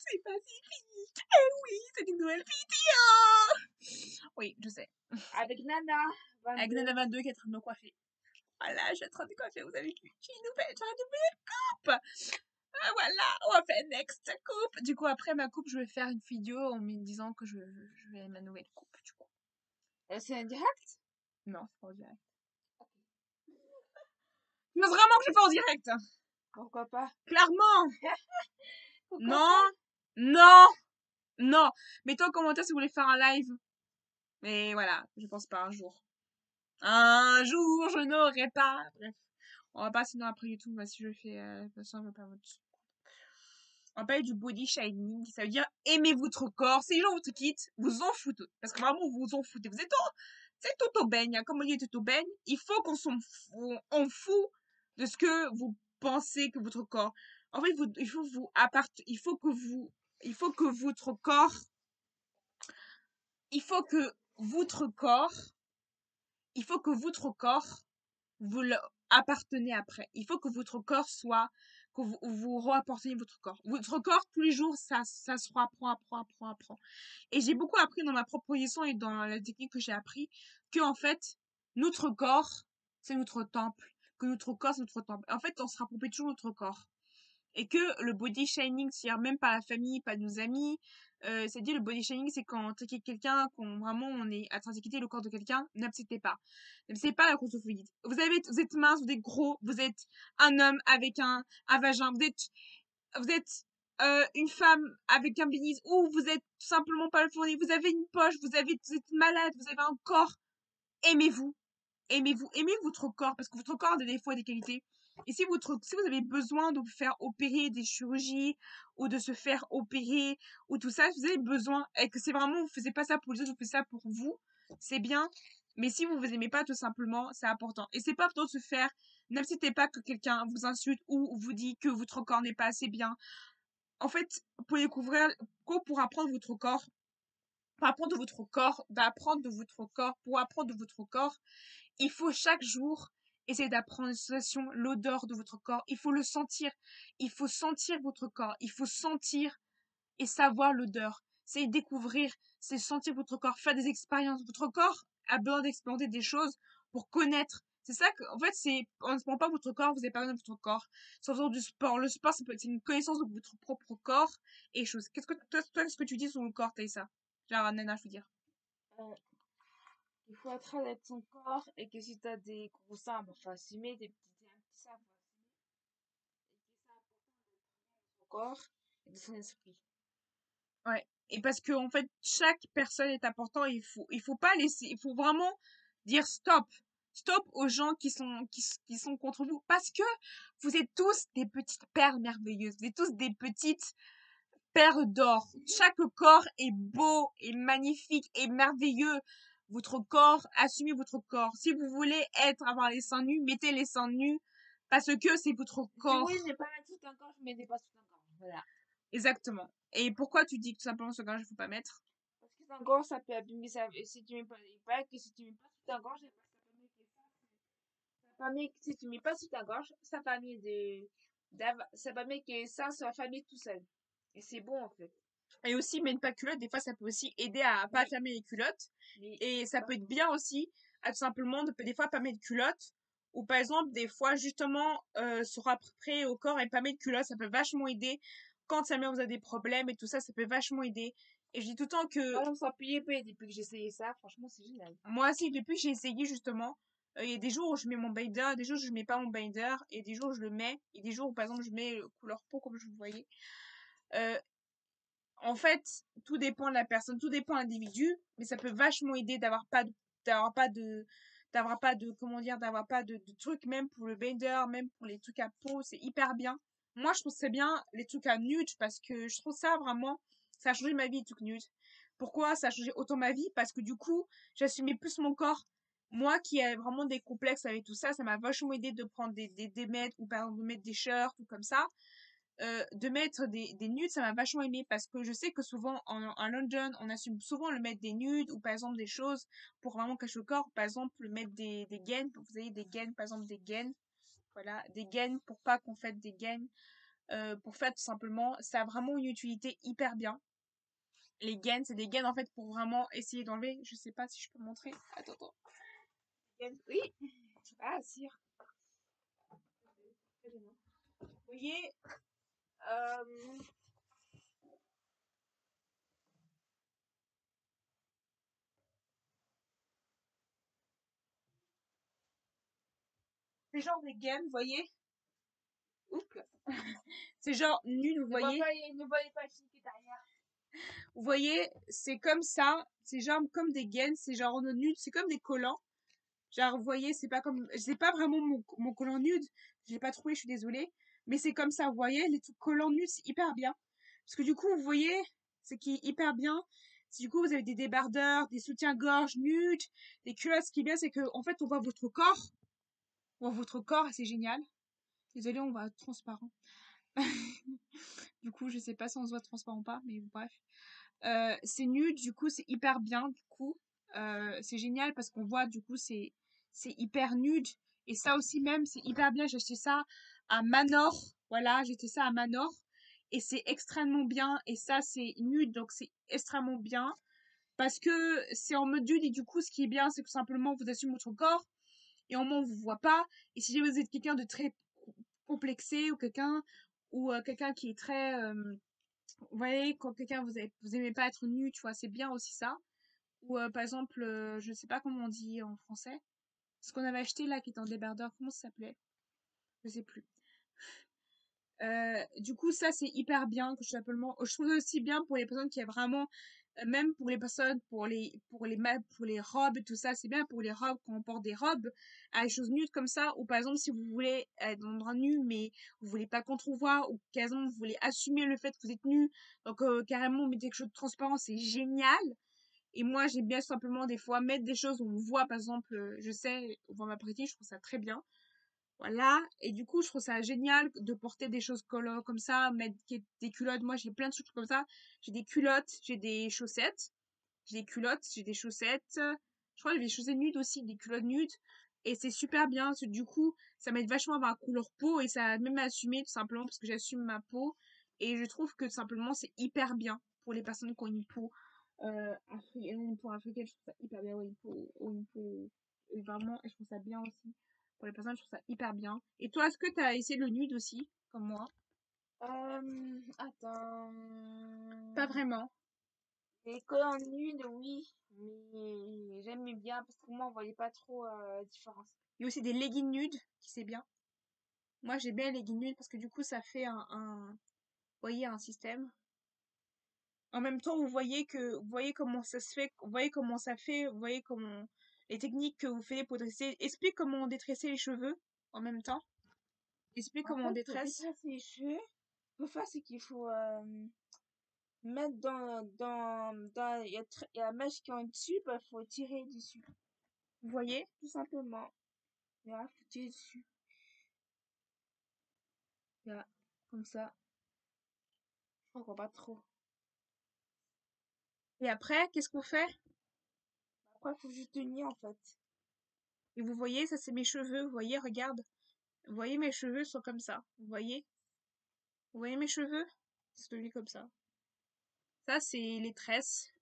C'est pacifique. Eh oui, c'est une nouvelle vidéo. Oui, je sais. Avec Nana. Avec 22. Nana 22 qui est en train de me coiffer. Voilà, je suis en train de coiffer, vous avez vu. J'ai une nouvelle coupe. Ah, voilà, on va faire next coupe. Du coup, après ma coupe, je vais faire une vidéo en me disant que je vais ma nouvelle coupe, du coup. C'est un direct? Non, c'est pas en direct. Tu veux vraiment que je fasse en direct? Pourquoi pas? Clairement. Pourquoi Non, pas? non, non. Mettez en commentaire si vous voulez faire un live. Mais voilà, je pense pas un jour. Un jour, je n'aurai pas. Bref. On va pas sinon après YouTube, bah, si je fais, de toute façon, on va pas votre. On parle du body shaming, ça veut dire aimer votre corps. Si les gens vous quittent, vous en foutez. Parce que vraiment, vous en foutez. Vous êtes c'est tout au baigne, hein. Comme on dit tout au baigne, il faut qu'on s'en on fout de ce que vous pensez que votre corps. En fait, il faut vous il faut que vous, il faut que votre corps, il faut que votre corps, il faut que votre corps vous le appartenez après. Il faut que votre corps soit, que vous rapportez votre corps. Votre corps, tous les jours, ça se apprend. Et j'ai beaucoup appris dans ma propre position et dans la technique que j'ai appris que, en fait, notre corps, c'est notre temple. Que notre corps, c'est notre temple. En fait, on se rapproprie toujours notre corps. Et que le body shaming, c'est-à-dire même pas la famille, pas nos amis, c'est-à-dire le body shaming, c'est quand on traite quelqu'un, quand vraiment on est en train de quitter le corps de quelqu'un, n'acceptez pas. N'acceptez pas la grossophobie. Vous êtes mince, vous êtes gros, vous êtes un homme avec un vagin, vous êtes une femme avec un pénis, ou vous êtes tout simplement pas le fourni, vous avez une poche, vous êtes malade, vous avez un corps, aimez-vous. Aimez-vous, aimez votre corps, parce que votre corps a des défauts et des qualités. Et si vous avez besoin de vous faire opérer des chirurgies, ou de se faire opérer, ou tout ça, si vous avez besoin, et que c'est vraiment, vous faites pas ça pour les autres, vous faites ça pour vous, c'est bien. Mais si vous vous aimez pas, tout simplement, c'est important. Et c'est pas important de se faire, n'acceptez pas que quelqu'un vous insulte ou vous dit que votre corps n'est pas assez bien. En fait, pour découvrir, pour apprendre votre corps, pour apprendre de votre corps, d'apprendre de votre corps, pour apprendre de votre corps, il faut chaque jour essayer d'apprendre une sensation, l'odeur de votre corps. Il faut le sentir. Il faut sentir votre corps. Il faut sentir et savoir l'odeur. C'est découvrir, c'est sentir votre corps, faire des expériences. Votre corps a besoin d'expérimenter des choses pour connaître. C'est ça que, en fait, on ne se prend pas votre corps, vous n'avez pas besoin de votre corps. C'est en faisant du sport. Le sport, c'est une connaissance de votre propre corps et choses. Qu'est-ce que tu dis sur le corps, Taïsa? Genre, Nana, je veux dire. Euh, il faut être à l'aise de son corps et que si t'as des gros seins, bah, faut assumer des petits, un petit sein, faut assumer. Et que c'est important de son corps et de son esprit. Ouais. Et parce que, en fait, chaque personne est important et il faut pas laisser, il faut vraiment dire stop. Stop aux gens qui sont contre vous. Parce que vous êtes tous des petites perles merveilleuses. Vous êtes tous des petites perles d'or. Chaque corps est beau, et magnifique, et merveilleux. Votre corps, assumez votre corps. Si vous voulez avoir les seins nus, mettez les seins nus. Parce que c'est votre Je dis corps. oui, je n'ai pas mettre tout un corps, je mets des pas tout un corps. Voilà. Exactement. Et pourquoi tu dis que tout simplement ce gars, il faut pas mettre? Parce que un corps, ça peut abîmer ça. Et si tu mets pas, il paraît que si tu mets pas tout un corps, ça permet que si tu mets pas sous ta gorge, ça permet ça permet que ça soit fermé tout seul. Et c'est bon, en fait. Et aussi, mettre pas culotte, des fois, ça peut aussi aider à pas Oui, fermer les culottes. mais Et ça pas peut être forcément. bien aussi, à tout simplement, des fois, pas mettre de culotte. Ou par exemple, des fois, justement, se rapprocher au corps et pas mettre de culotte, ça peut vachement aider. Quand sa mère vous a des problèmes et tout ça, ça peut vachement aider. Et je dis tout le temps que Moi, je me sens pliée, depuis que j'ai essayé ça. Franchement, c'est génial. moi aussi, depuis que j'ai essayé, justement, il y a des jours où je mets mon binder, des jours où je mets pas mon binder, et des jours où je le mets, et des jours où, par exemple, je mets couleur peau, comme je vous voyais. Euh, En fait, tout dépend de la personne, tout dépend de l'individu, mais ça peut vachement aider d'avoir pas de, comment dire, d'avoir pas de trucs, même pour le bender, même pour les trucs à peau, c'est hyper bien. Moi, je trouve que c'est bien les trucs à nude parce que je trouve ça vraiment, ça a changé ma vie, les trucs nude. Pourquoi ça a changé autant ma vie? Parce que du coup, j'assumais plus mon corps. Moi qui ai vraiment des complexes avec tout ça, ça m'a vachement aidé de prendre des mètres ou par exemple de mettre des shirts ou comme ça de mettre des nudes, ça m'a vachement aimé parce que je sais que souvent en London, on assume souvent le mettre des nudes ou par exemple des choses pour vraiment cacher le corps. Par exemple, le mettre des gaines, vous avez des gaines, par exemple des gaines, voilà, des gaines pour pas qu'on fasse des gaines. pour faire tout simplement. Ça a vraiment une utilité hyper bien. Les gaines, c'est des gaines en fait pour vraiment essayer d'enlever. Je sais pas si je peux montrer. Attends, attends. Gaines, oui. Ah, si. Vous voyez, euh, c'est genre des gaines, vous voyez. Oups. C'est genre nude, vous voyez. Ne voyez pas le film qui est derrière. Vous voyez, c'est comme ça. C'est genre comme des gaines, c'est genre nude, c'est comme des collants. Genre, vous voyez, c'est pas vraiment mon collant nude. Je l'ai pas trouvé, je suis désolée. Mais c'est comme ça, vous voyez, les collants nudes, c'est hyper bien. Parce que du coup, vous voyez, ce qui est hyper bien, c'est du coup, vous avez des débardeurs, des soutiens-gorge nudes, des culottes. Ce qui est bien, c'est que, en fait, on voit votre corps. On voit votre corps et c'est génial. Désolée, on voit transparent. Du coup, je sais pas si on se voit transparent ou pas, mais bref. C'est nude, du coup, c'est hyper bien, du coup. C'est génial parce qu'on voit, du coup, c'est hyper nude. Et ça aussi même, c'est hyper bien. J'ai acheté ça à Manor. Voilà, j'ai acheté ça à Manor. Et c'est extrêmement bien. Et ça, c'est nude, donc c'est extrêmement bien. Parce que c'est en mode nude et du coup, ce qui est bien, c'est que simplement, vous assumez votre corps. Et au moins, on vous voit pas. Et si vous êtes quelqu'un de très complexé ou quelqu'un qui est très vous voyez, quand quelqu'un vous aimez pas être nu, tu vois, c'est bien aussi ça. Ou par exemple, je sais pas comment on dit en français. Ce qu'on avait acheté là, qui était en débardeur, comment ça s'appelait? Je sais plus. Du coup, ça c'est hyper bien que je simplement. Je trouve aussi bien pour les personnes qui a vraiment, même pour les personnes, pour les robes et tout ça, c'est bien pour les robes quand on porte des robes à des choses nudes comme ça. Ou par exemple, si vous voulez être dans un endroit nu, mais vous voulez pas qu'on trouve voit, ou par exemple vous voulez assumer le fait que vous êtes nu, donc carrément mettez quelque chose de transparent, c'est génial. Et moi, j'aime bien simplement des fois mettre des choses où on voit, par exemple, je sais, on voit ma pratique, je trouve ça très bien. Voilà. Et du coup, je trouve ça génial de porter des choses comme ça, mettre des culottes. Moi, j'ai plein de trucs comme ça. J'ai des culottes, j'ai des chaussettes. J'ai des culottes, j'ai des chaussettes. Je crois que j'ai des chaussettes nudes aussi, des culottes nudes. Et c'est super bien, parce que du coup, ça m'aide vachement à avoir une couleur peau et ça même à assumer tout simplement parce que j'assume ma peau. Et je trouve que tout simplement, c'est hyper bien pour les personnes qui ont une peau, une peau africaine. Je trouve ça hyper bien, ouais, une peau, vraiment, et je trouve ça bien aussi. Pour les personnes, je trouve ça hyper bien. Et toi, est-ce que t'as essayé le nude aussi, comme moi? Pas Attends. vraiment. Les collants nudes, oui, mais j'aimais bien parce que moi, on voyait pas trop la différence. Il y a aussi des leggings nudes, qui c'est bien. Moi, j'ai bien les leggings nudes parce que du coup, ça fait vous voyez, un système. En même temps, vous voyez comment ça se fait, vous voyez comment ça fait, vous voyez comment, les techniques que vous faites pour dresser. Explique comment détresser les cheveux en même temps. Explique En comment on fait, pour détresse. détresser les cheveux, ce qu'il faut faire, c'est qu'il faut mettre il y a la mèche qui est en dessus, bah, faut tirer dessus. Vous voyez? Tout simplement. Là, faut tirer dessus. Là, comme ça. Je crois qu'on voit pas trop. Et après, qu'est-ce qu'on fait? Après, faut juste tenir, en fait. Et vous voyez, ça c'est mes cheveux, vous voyez, regarde. Vous voyez, mes cheveux sont comme ça. Vous voyez? Vous voyez mes cheveux? C'est devenu comme ça. Ça, c'est les tresses.